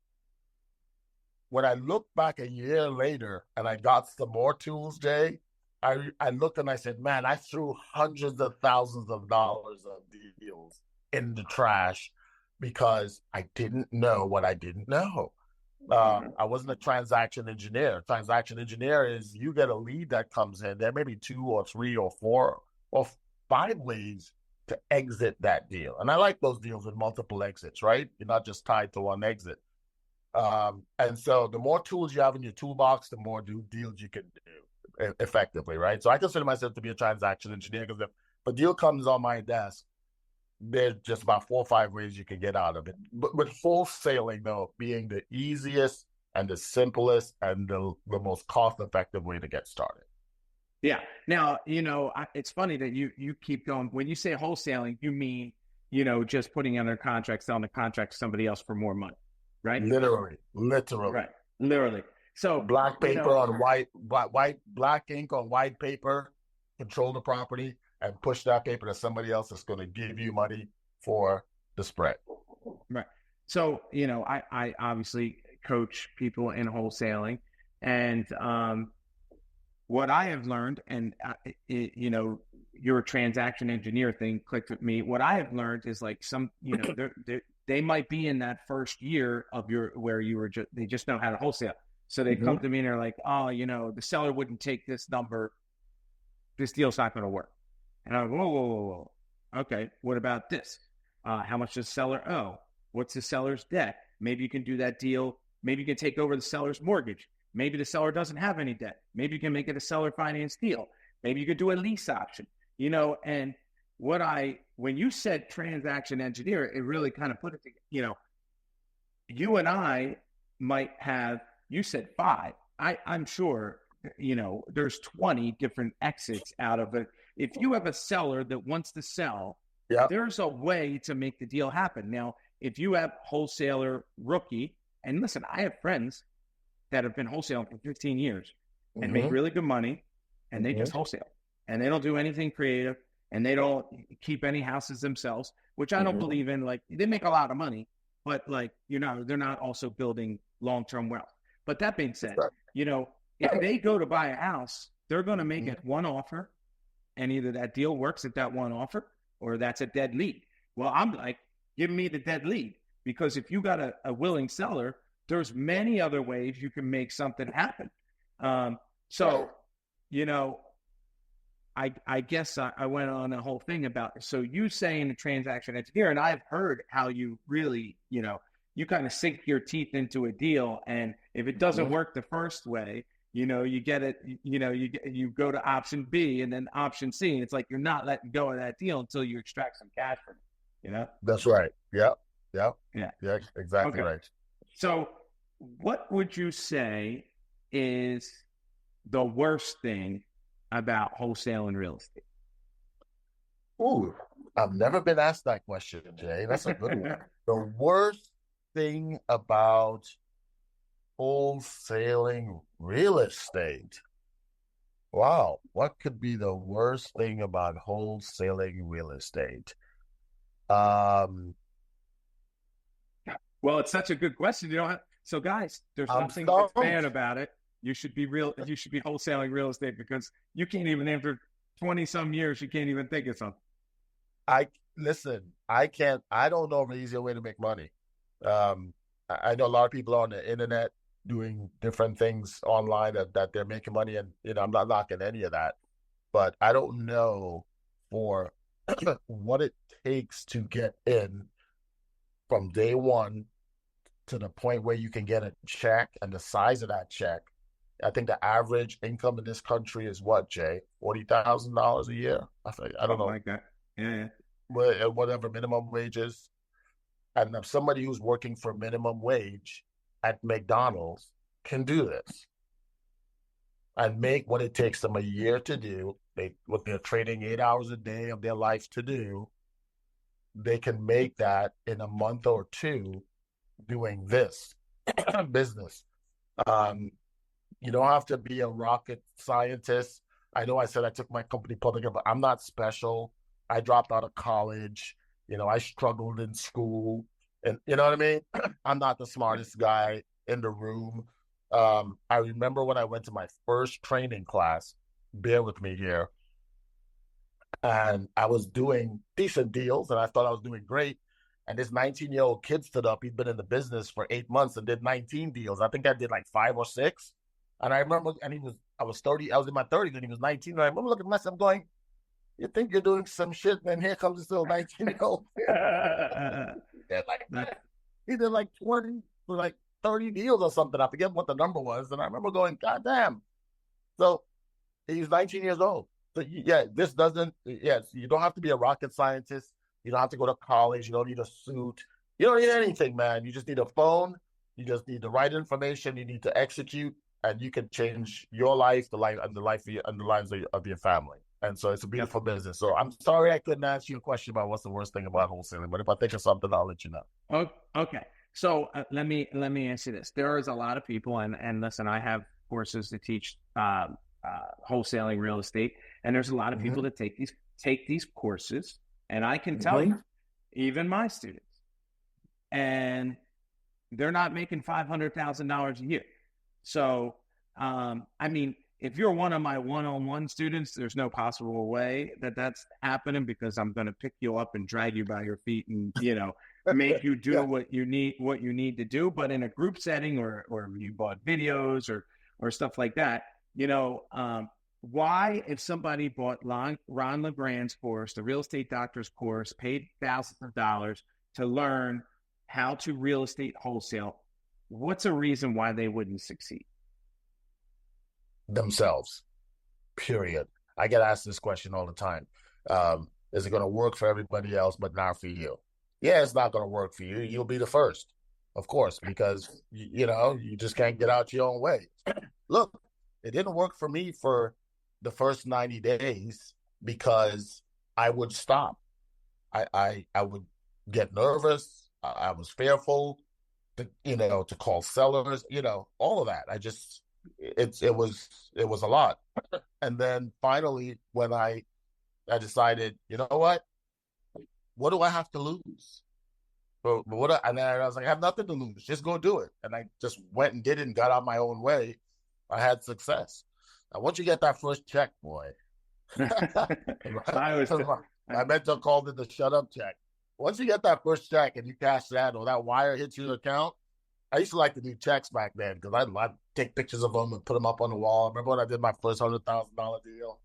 When I look back a year later and I got some more tools, Jay, I looked and I said, man, I threw hundreds of thousands of dollars of deals in the trash because I didn't know what I didn't know. I wasn't a transaction engineer. Transaction engineer is you get a lead that comes in. There may be 2 or 3 or 4 or 5 ways to exit that deal. And I like those deals with multiple exits, right? You're not just tied to one exit. And so the more tools you have in your toolbox, the more deals you can do effectively, right? So I consider myself to be a transaction engineer because if a deal comes on my desk, there's just about 4 or 5 ways you can get out of it. But with wholesaling, though, being the easiest and the simplest and the most cost-effective way to get started. Yeah. Now, it's funny that you keep going. When you say wholesaling, you mean, just putting under contract, selling the contract to somebody else for more money, right? Literally. Right. Literally. So black paper on white, black ink on white paper, control the property, and push that paper to somebody else that's going to give you money for the spread. Right. So, I obviously coach people in wholesaling, and what I have learned, and your transaction engineer thing clicked with me. What I have learned is like they might be in that first year of where you were they just know how to wholesale. So they come to me and they're like, oh, the seller wouldn't take this number. This deal's not going to work. And I go, whoa. Okay, what about this? How much does the seller owe? What's the seller's debt? Maybe you can do that deal. Maybe you can take over the seller's mortgage. Maybe the seller doesn't have any debt. Maybe you can make it a seller finance deal. Maybe you could do a lease option, and when you said transaction engineer, it really kind of put it together. You and I might have, you said 5. I'm sure, there's 20 different exits out of it. If you have a seller that wants to sell, there's a way to make the deal happen. Now, if you have wholesaler rookie, and listen, I have friends that have been wholesaling for 15 years and make really good money, and they just wholesale, and they don't do anything creative, and they don't keep any houses themselves, which I don't believe in. Like, they make a lot of money, but they're not also building long-term wealth. But that being said, if they go to buy a house, they're going to make it one offer, and either that deal works at that one offer or that's a dead lead. Well, I'm like, give me the dead lead, because if you got a willing seller, there's many other ways you can make something happen. I guess I went on a whole thing about, so you saying the transaction engineer, and I've heard how you really, you kind of sink your teeth into a deal. And if it doesn't work the first way, you get it, you go to option B and then option C. And it's like, you're not letting go of that deal until you extract some cash from it, That's right. Yeah, exactly right. So what would you say is the worst thing about wholesale and real estate? Ooh, I've never been asked that question, Jay. That's a good one. The worst thing about wholesaling real estate. Wow, what could be the worst thing about wholesaling real estate? Well, it's such a good question. So guys, there's nothing that's bad about it. You should be wholesaling real estate, because you can't even, after 20 some years, you can't even think of something. I don't know of an easier way to make money. I know a lot of people on the internet doing different things online that they're making money, and I'm not knocking any of that, but I don't know for what it takes to get in from day one to the point where you can get a check and the size of that check. I think the average income in this country is what, Jay? $40,000 a year? I don't Something know. like that. Yeah. Whatever minimum wage is. And if somebody who's working for minimum wage at McDonald's can do this and make what it takes them a year to do, what they're trading 8 hours a day of their life to do, they can make that in a month or two doing this business. Um, you don't have to be a rocket scientist. I know I said I took my company public, but I'm not special. I dropped out of college. I struggled in school. And you know what I mean? I'm not the smartest guy in the room. I remember when I went to my first training class, bear with me here, and I was doing decent deals and I thought I was doing great. And this 19-year-old kid stood up. He'd been in the business for 8 months and did 19 deals. I think I did like 5 or 6. And I remember, and I was 30, I was in my 30s and he was 19. And I remember looking at myself going, you think you're doing some shit, and here comes this little 19-year-old. He did like 20 for like 30 deals or something. I forget what the number was. And I remember going, God damn. So he's 19 years old. So this doesn't, yes, you don't have to be a rocket scientist. You don't have to go to college. You don't need a suit. You don't need anything, man. You just need a phone. You just need the right information. You need to execute, and you can change your life, the life, and the life and the lives of your family. And so it's a beautiful business. So I'm sorry I couldn't answer your question about what's the worst thing about wholesaling, but if I think of something, I'll let you know. Oh, okay. So let me ask you this. There is a lot of people, and listen, I have courses to teach wholesaling real estate, and there's a lot of people that take these courses, and I can tell you, even my students, and they're not making $500,000 a year. So, I mean, if you're one of my one-on-one students, there's no possible way that that's happening, because I'm going to pick you up and drag you by your feet and, make you do what you need to do. But in a group setting, or you bought videos or stuff like that, why, if somebody bought Ron LeGrand's course, the real estate doctor's course, paid thousands of dollars to learn how to real estate wholesale, what's a reason why they wouldn't succeed? Themselves, period. I get asked this question all the time. Is it going to work for everybody else, but not for you? Yeah, it's not going to work for you. You'll be the first, of course, because, you just can't get out your own way. Look, it didn't work for me for the first 90 days because I would stop. I would get nervous. I was fearful to call sellers, all of that. It was a lot. And then finally, when I decided, you know what do I have to lose? And then I was like, I have nothing to lose. Just go do it. And I just went and did it and got out my own way. I had success. Now, once you get that first check, boy, my mentor called it the shut up check. Once you get that first check and you cash that, or that wire hits your account, I used to like to do checks back then because I'd take pictures of them and put them up on the wall. Remember when I did my first $100,000 deal?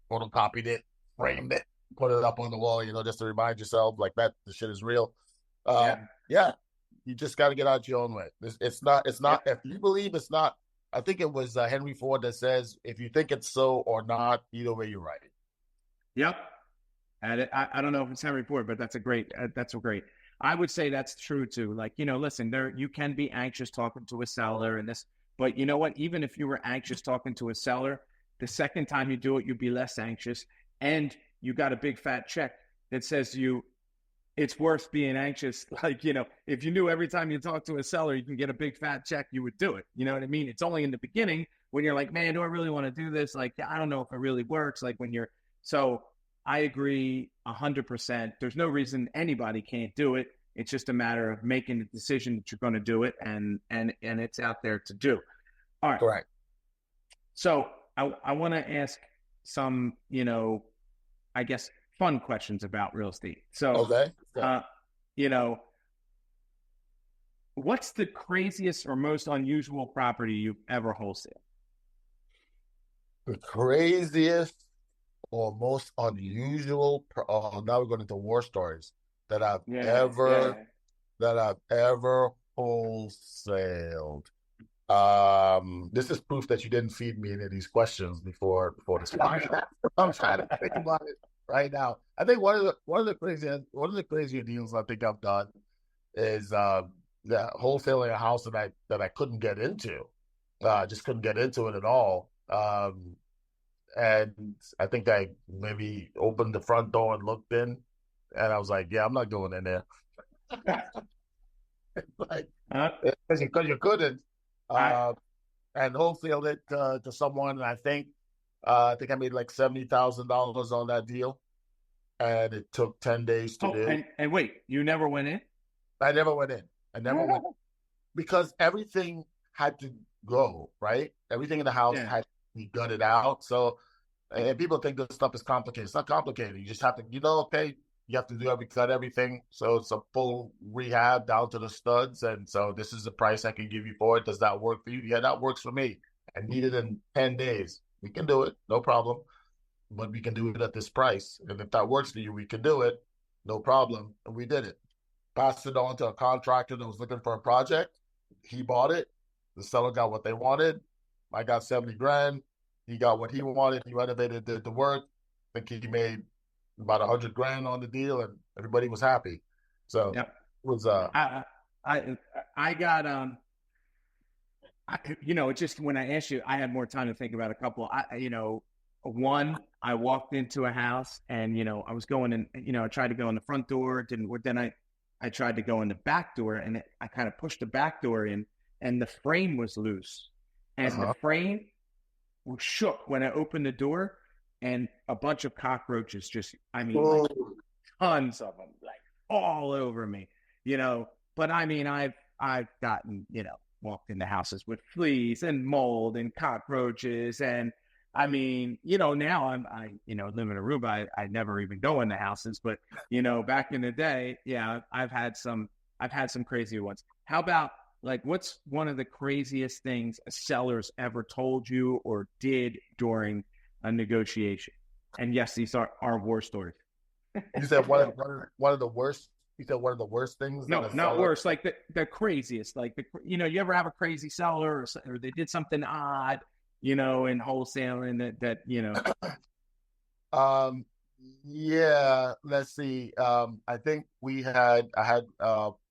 Photocopied it, framed it, put it up on the wall, just to remind yourself like that the shit is real. Yeah, you just got to get out your own way. It's not. If you believe it's not, I think it was Henry Ford that says, if you think it's so or not, either way you're right. Yep. And I don't know if it's Henry Ford, but that's great. I would say that's true too. Like, listen, you can be anxious talking to a seller and this, but you know what? Even if you were anxious talking to a seller, the second time you do it, you'd be less anxious, and you got a big fat check that says it's worth being anxious. Like, if you knew every time you talk to a seller, you can get a big fat check, you would do it. You know what I mean? It's only in the beginning when you're like, man, do I really want to do this? Like, I don't know if it really works. Like so I agree 100%. There's no reason anybody can't do it. It's just a matter of making the decision that you're going to do it, and it's out there to do. All right. Correct. So I want to ask some, I guess, fun questions about real estate. So, okay. What's the craziest or most unusual property you've ever wholesaled? The craziest or most unusual, now we're going into war stories, that I've ever that I've ever wholesaled. This is proof that you didn't feed me any of these questions before this podcast. I'm trying to think about it right now. I think one of the crazier deals I think I've done is the wholesaling a house that I couldn't get into. Just couldn't get into it at all. And I think I maybe opened the front door and looked in, and I was like, "Yeah, I'm not going in there." Like, Uh, because you couldn't. I Uh, and wholesaled it to someone. And I think I made like $70,000 on that deal, and it took 10 days to oh, do. and wait, you never went in? I never went in. I never went because everything had to go right. Everything in the house Yeah. had to be gutted out. So, and people think this stuff is complicated. It's not complicated. You just have to, okay, you have to cut everything. So it's a full rehab down to the studs. And so this is the price I can give you for it. Does that work for you? Yeah, that works for me. I need it in 10 days. We can do it. No problem. But we can do it at this price. And if that works for you, we can do it. No problem. And we did it. Passed it on to a contractor that was looking for a project. He bought it. The seller got what they wanted. I got 70 grand. He got what he wanted. He renovated, did the work. I think he made about 100 grand on the deal, and everybody was happy. So Yep. it was I I I got it just when I asked you, I had more time to think about a couple. One, I walked into a house and I was going in. I tried to go in the front door, it didn't work. Then I tried to go in the back door, and I kind of pushed the back door in, and the frame was loose, and the uh-huh. frame was shook when I opened the door, and a bunch of cockroaches I mean, like Oh, tons of them, like all over me, you know. But I mean, I've gotten, walked into houses with fleas and mold and cockroaches, and I mean, now I live in Aruba. I never even go into houses, but back in the day, yeah, I've had some crazy ones. How about like what's one of the craziest things a seller's ever told you or did during a negotiation? And yes, these are war stories. you said one of the worst. You said one of the worst things that No, a not seller. worse. Like the craziest. Like you ever have a crazy seller or they did something odd, in wholesaling that. Um, yeah, let's see. I think I had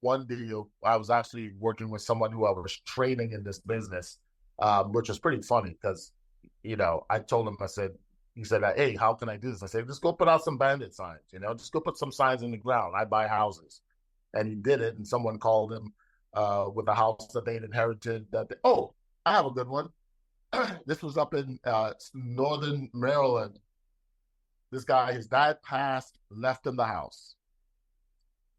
one deal. I was actually working with someone who I was training in this business, which was pretty funny because, I told him, he said, hey, how can I do this? I said, just go put out some bandit signs, just go put some signs in the ground. I buy houses. And he did it. And someone called him with a house that they'd inherited oh, I have a good one. This was up in northern Maryland. This guy, his dad passed, left him the house.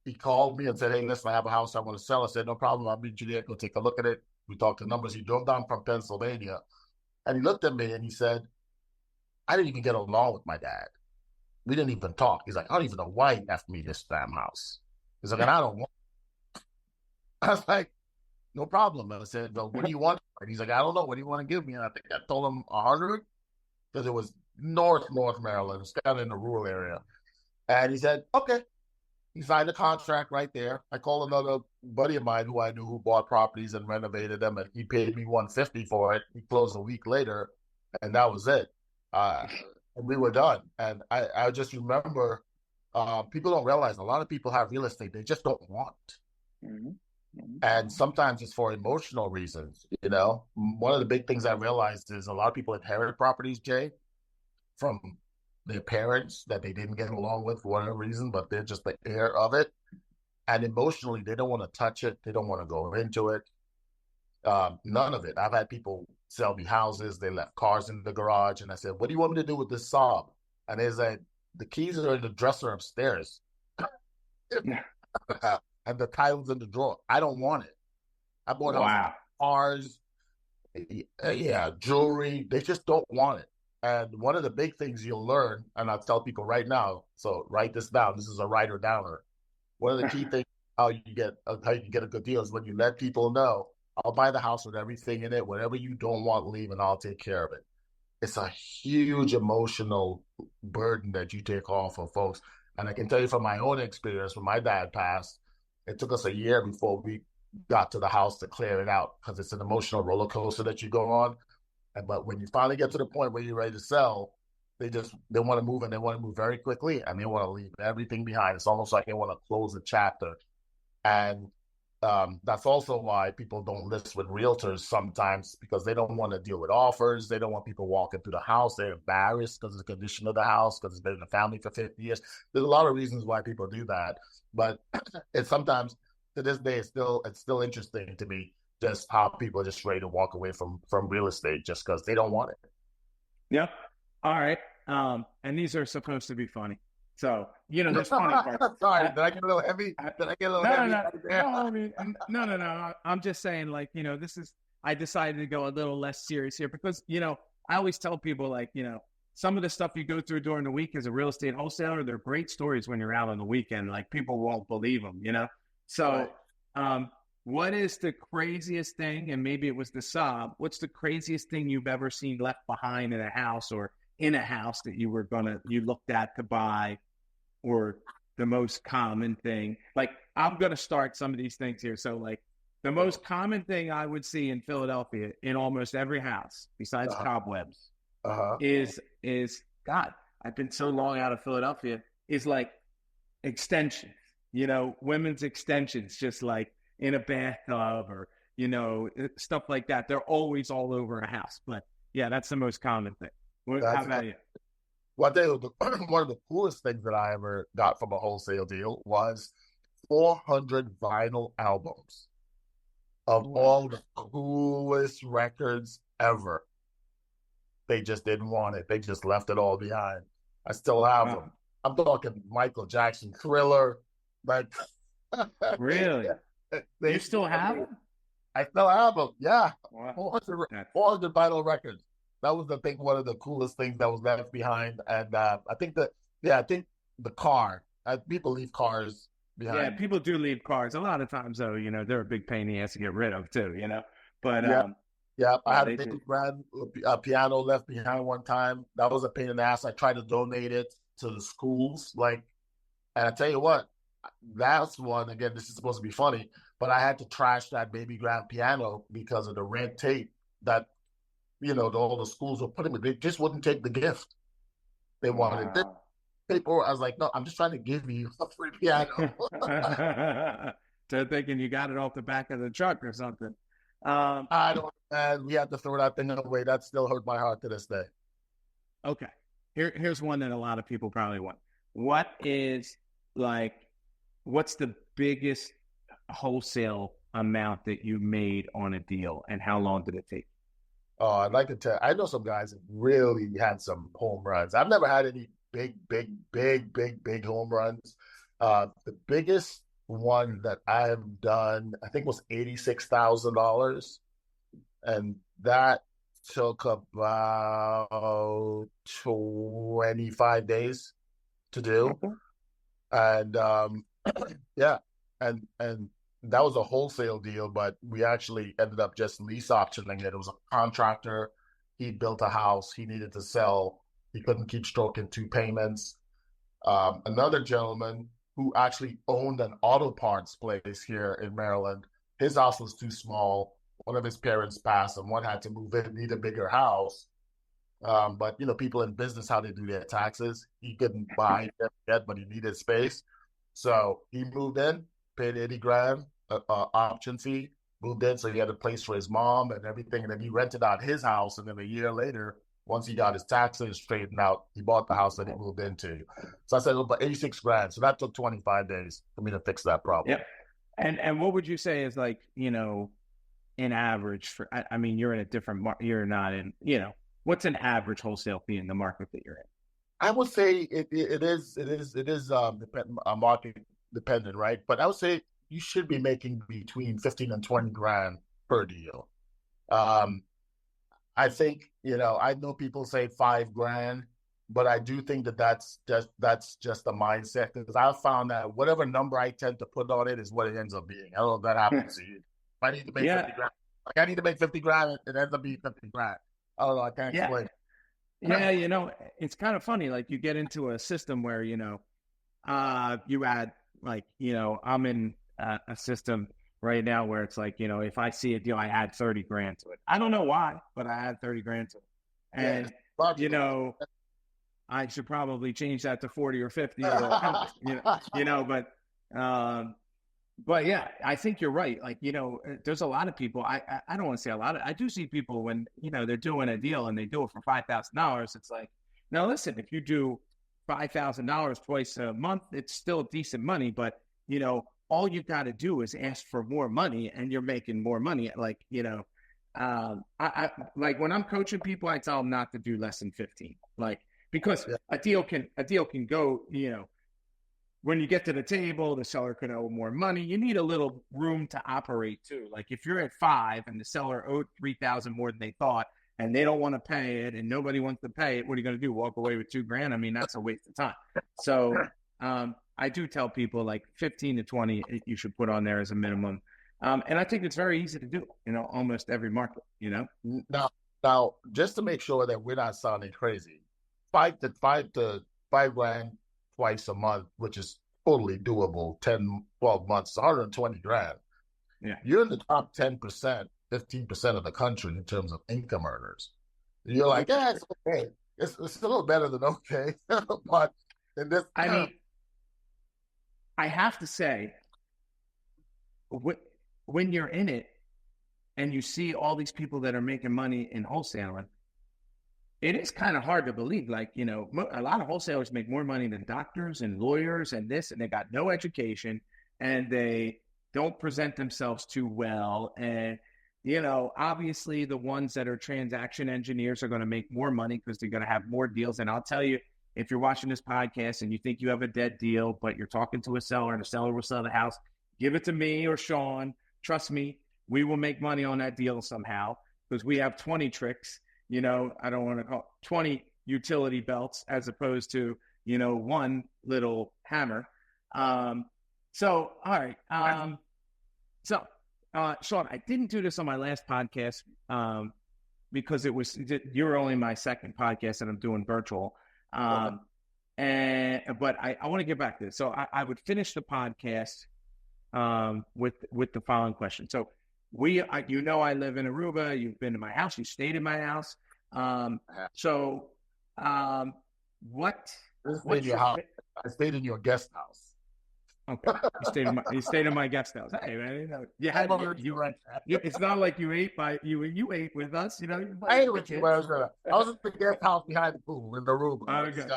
He called me and said, hey, listen, I have a house I want to sell. I said, no problem. I'll meet you there. Go take a look at it. We talked the numbers. He drove down from Pennsylvania and he looked at me and he said, I didn't even get along with my dad. We didn't even talk. He's like, I don't even know why he left me this damn house. He's like, and I don't want. I was like, no problem. I said, well, what do you want? And he's like, I don't know. What do you want to give me? And I think I told him 100 because it was North Maryland. It's kind of in the rural area. And he said, okay. He signed a contract right there. I called another buddy of mine who I knew who bought properties and renovated them, and he paid me 150 for it. He closed a week later, and that was it. And we were done. And I just remember people don't realize a lot of people have real estate they just don't want. Mm-hmm. Mm-hmm. And sometimes it's for emotional reasons. One of the big things I realized is a lot of people inherit properties, Jay, from their parents that they didn't get along with for whatever reason, but they're just the heir of it. And emotionally, they don't want to touch it. They don't want to go into it. None of it. I've had people sell me houses. They left cars in the garage. And I said, what do you want me to do with this Saab? And they said, the keys are in the dresser upstairs. And the title's in the drawer. I don't want it. I bought houses, Wow. cars, yeah, jewelry. They just don't want it. And one of the big things you'll learn, and I'll tell people right now, so write this down. This is a writer downer. One of the key things how you get a good deal is when you let people know, I'll buy the house with everything in it. Whatever you don't want, leave, and I'll take care of it. It's a huge emotional burden that you take off of folks. And I can tell you from my own experience, when my dad passed, It took us a year before we got to the house to clear it out because it's an emotional roller coaster that you go on. But when you finally get to the point where you're ready to sell, they want to move, and they want to move very quickly, and they want to leave everything behind. It's almost like they want to close a chapter. And that's also why people don't list with realtors sometimes, because they don't want to deal with offers. They don't want people walking through the house. They're embarrassed because of the condition of the house, because it's been in the family for 50 years. There's a lot of reasons why people do that. But it's sometimes, to this day, it's still interesting to me just how people are just ready to walk away from real estate just because they don't want it. Yeah. All right. And these are supposed to be funny. So, there's funny parts. Sorry, did I get a little heavy? Did I get a little heavy? No, I mean, no. I'm just saying, like, I decided to go a little less serious here because, I always tell people, like, some of the stuff you go through during the week as a real estate wholesaler, they're great stories when you're out on the weekend. Like, people won't believe them, So, right. What is the craziest thing, and maybe it was the sub, what's the craziest thing you've ever seen left behind in a house or in a house that you looked at to buy, or the most common thing? Like, I'm going to start some of these things here. So, like, the most common thing I would see in Philadelphia in almost every house, besides cobwebs, is God, I've been so long out of Philadelphia, is like extensions, women's extensions, just like in a bathtub or, stuff like that. They're always all over a house. But yeah, that's the most common thing. How about you? Well, one of the coolest things that I ever got from a wholesale deal was 400 vinyl albums of all the coolest records ever. They just didn't want it. They just left it all behind. I still have them. I'm talking Michael Jackson, Thriller, like. Really? You still have them? I still have them. Yeah, wow. 400 vinyl records. That was one of the coolest things that was left behind. And I think the car. People leave cars behind. Yeah, people do leave cars. A lot of times, though, they're a big pain in the ass to get rid of too. But I had a big grand piano left behind one time. That was a pain in the ass. I tried to donate it to the schools, and I tell you what, that's one. Again, this is supposed to be funny, but I had to trash that baby grand piano because of the red tape that all the schools were putting me. They just wouldn't take the gift. They wanted this paper. I was like, no, I'm just trying to give you a free piano. So thinking you got it off the back of the truck or something. I don't, man. We had to throw that thing away. That still hurt my heart to this day. Okay. Here's one that a lot of people probably want. What's the biggest wholesale amount that you made on a deal, and how long did it take? Oh, I'd like to tell. I know some guys that really had some home runs. I've never had any big home runs. The biggest one that I have done, I think, was $86,000, and that took about 25 days to do. Okay. And yeah, and that was a wholesale deal, but we actually ended up just lease auctioning it. It was a contractor. He built a house. He needed to sell. He couldn't keep stroking 2 payments. Another gentleman who actually owned an auto parts place here in Maryland, his house was too small. One of his parents passed, and one had to move in, need a bigger house. But people in business, how they do their taxes, he couldn't buy it yet, but he needed space. So he moved in, paid $80,000 option fee, moved in, so he had a place for his mom and everything. And then he rented out his house, and then a year later, once he got his taxes straightened out, he bought the house that he moved into. So I said, about $86,000. So that took 25 days for me to fix that problem. Yep. And what would you say is in average for? I mean, you're in a different market. You're not in. What's an average wholesale fee in the market that you're in? I would say it is market dependent, right? But I would say you should be making between 15 and 20 grand per deal. I think, I know people say 5 grand, but I do think that's just a mindset, because I've found that whatever number I tend to put on it is what it ends up being. I don't know if that happens to you. If I need to make 50 grand, I need to make 50 grand, it ends up being 50 grand. I don't know. I can't explain. Yeah, it's kind of funny. Like, you get into a system where, you add, like, I'm in a system right now where it's like, if I see a deal, I add 30 grand to it. I don't know why, but I add 30 grand to it. And, I should probably change that to 40 or 50, or, but yeah, I think you're right. Like, there's a lot of people, I don't want to say a lot I do see people when, they're doing a deal and they do it for $5,000. It's like, now listen, if you do $5,000 twice a month, it's still decent money, but all you got to do is ask for more money and you're making more money. Like, I like when I'm coaching people, I tell them not to do less than 15, like, because a deal can go, when you get to the table, the seller could owe more money. You need a little room to operate too. Like if you're at 5 and the seller owed 3,000 more than they thought, and they don't want to pay it, and nobody wants to pay it, what are you going to do? Walk away with $2,000? I mean, that's a waste of time. So I do tell people like 15 to 20, you should put on there as a minimum. And I think it's very easy to do, almost every market, Now, just to make sure that we're not sounding crazy, five grand twice a month, which is totally doable, 10, 12 months, 120 grand. Yeah. You're in the top 10%, 15% of the country in terms of income earners. You're like, yeah, it's okay. It's a little better than okay. But in this, I mean, I have to say, when you're in it and you see all these people that are making money in wholesaling, it is kind of hard to believe. Like, a lot of wholesalers make more money than doctors and lawyers and this, and they got no education and they don't present themselves too well. And, obviously the ones that are transaction engineers are going to make more money because they're going to have more deals. And I'll tell you, if you're watching this podcast and you think you have a dead deal, but you're talking to a seller and the seller will sell the house, give it to me or Sean. Trust me, we will make money on that deal somehow because we have 20 tricks. I don't want to call 20 utility belts as opposed to, one little hammer. So, all right. Sean, I didn't do this on my last podcast because you're only my second podcast and I'm doing virtual. But I want to get back to this. So I would finish the podcast with the following question. So I live in Aruba. You've been to my house. You stayed in my house. What? I stayed in your guest house. Okay, you stayed in my guest house. Hey, man, it's not like you ate you ate with us. I ate with you. I was in the guest house behind the pool in the room. Okay.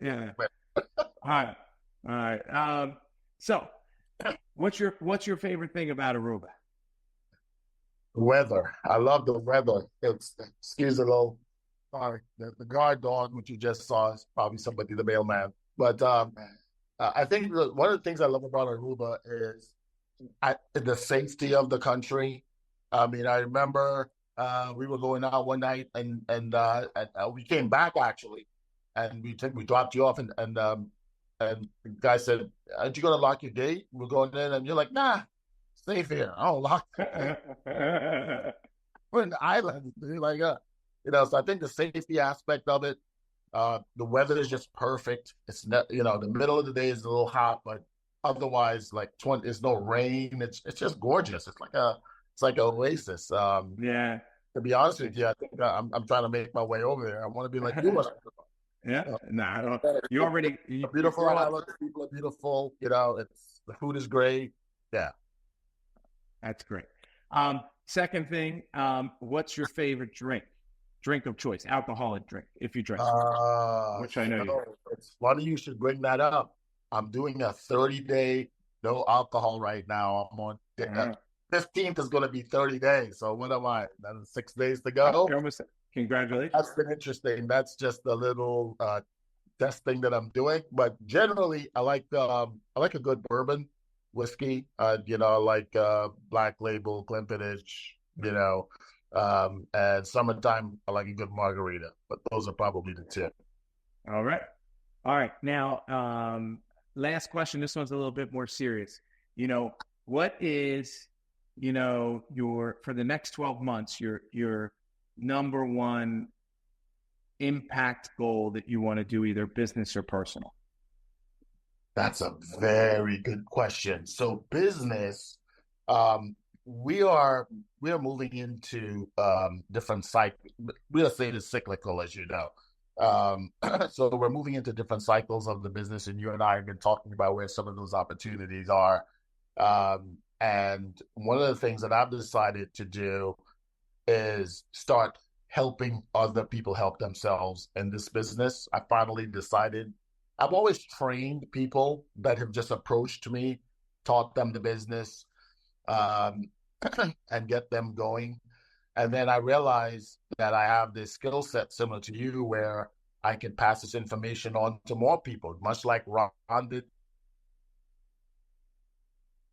Yeah. All right. So, what's your favorite thing about Aruba? Weather. I love the weather. Excuse the little, sorry, the guard dog, which you just saw, is probably somebody, the mailman. But I think one of the things I love about Aruba is the safety of the country. I mean, I remember we were going out one night and we came back actually, and we dropped you off and the guy said, "Aren't you gonna lock your gate? We're going in," and you're like, "Nah, safe here. I don't lock it." We're in the island. Like, so I think the safety aspect of it, the weather is just perfect. It's not, the middle of the day is a little hot, but otherwise, like, there's no rain. It's just gorgeous. It's like an oasis. Yeah. To be honest with you, I think I'm trying to make my way over there. I want to be like you. Yeah. You already beautiful island. People are beautiful. The food is great. Yeah. That's great. Second thing, what's your favorite drink of choice, alcoholic drink, if you drink? Which I know you. It's funny you should bring that up. I'm doing a 30-day no alcohol right now. I'm on 15th is going to be 30 days. So what am I? That's 6 days to go. Congratulations. That's been interesting. That's just a little testing that I'm doing. But generally, I like a good bourbon whiskey. Like Black Label, Glenfiddich. And summertime, I like a good margarita. But those are probably the two. All right. Now, last question. This one's a little bit more serious. What is, for the next 12 months, your number one impact goal that you want to do, either business or personal? That's a very good question. So business, we are moving into different cycles. Real estate is cyclical, as you know. So we're moving into different cycles of the business, and you and I have been talking about where some of those opportunities are. And one of the things that I've decided to do is start helping other people help themselves in this business. I finally decided I've always trained people that have just approached me, taught them the business, um, and get them going. And then I realized that I have this skill set similar to you where I can pass this information on to more people, much like Ron did.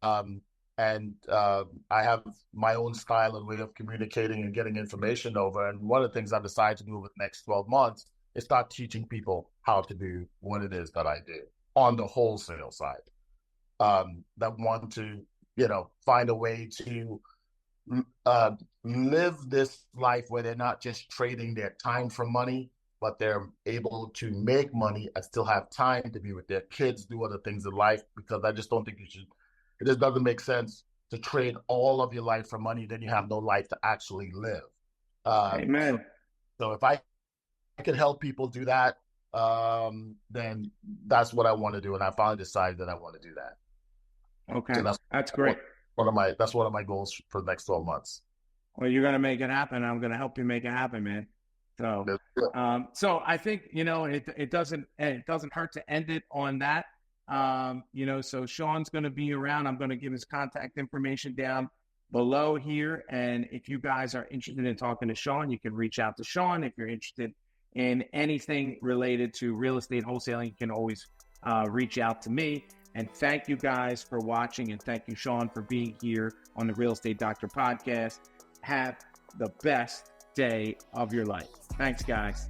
I have my own style and way of communicating and getting information over. And one of the things I've decided to do over the next 12 months is start teaching people how to do what it is that I do on the wholesale side, that want to, find a way to live this life where they're not just trading their time for money, but they're able to make money and still have time to be with their kids, do other things in life, because I just don't think it just doesn't make sense to trade all of your life for money, then you have no life to actually live. Amen. So if I could help people do that, then that's what I want to do. And I finally decided that I want to do that. Okay. So that's great. That's one of my goals for the next 12 months. Well, you're going to make it happen. I'm going to help you make it happen, man. So, so I think, it doesn't hurt to end it on that. So Sean's going to be around. I'm going to give his contact information down below here. And if you guys are interested in talking to Sean, you can reach out to Sean. If you're interested in anything related to real estate wholesaling, you can always reach out to me. And thank you guys for watching. And thank you, Sean, for being here on the Real Estate Doctor podcast. Have the best day of your life. Thanks, guys.